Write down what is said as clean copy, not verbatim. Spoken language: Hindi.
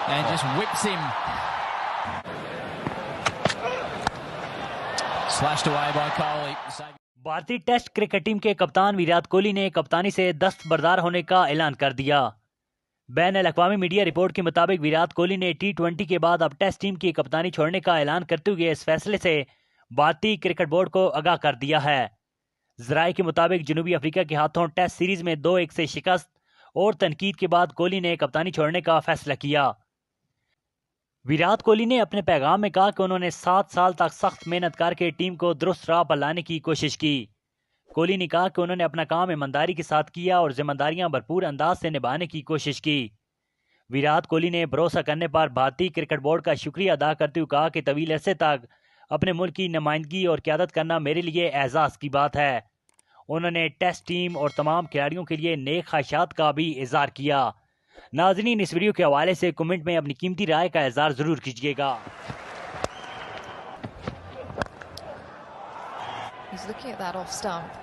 and just whips him. Slashed away by Kohli. भारतीय टेस्ट क्रिकेट टीम के कप्तान विराट कोहली ने कप्तानी से दस्तबरदार होने का ऐलान कर दिया। बैन-अल-अक़वामी मीडिया रिपोर्ट के मुताबिक विराट कोहली ने T20 के बाद अब टेस्ट टीम की कप्तानी छोड़ने का ऐलान करते हुए इस फैसले से भारतीय क्रिकेट बोर्ड को आगाह कर दिया है। ज़राए के मुताबिक जनूबी अफ्रीका के हाथों टेस्ट सीरीज में 2-1 से शिकस्त और तनकीद के बाद कोहली ने कप्तानी छोड़ने का फैसला किया। विराट कोहली ने अपने पैगाम में कहा कि उन्होंने 7 साल तक सख्त मेहनत करके टीम को दुरुस्त राह पर लाने की कोशिश की। कोहली ने कहा कि उन्होंने अपना काम ईमानदारी के साथ किया और जिम्मेदारियां भरपूर अंदाज से निभाने की कोशिश की। विराट कोहली ने भरोसा करने पर भारतीय क्रिकेट बोर्ड का शुक्रिया अदा करते हुए कहा कि तवील अरसे तक अपने मुल्क की नुमाइंदगी और क़यादत करना मेरे लिए एजाज़ की बात है। उन्होंने टेस्ट टीम और तमाम खिलाड़ियों के लिए नेक ख्वाहिशात का भी इज़हार किया। नाज़रीन, इस वीडियो के हवाले से कमेंट में अपनी कीमती राय का इज़हार ज़रूर कीजिएगा। He's looking at that off stump.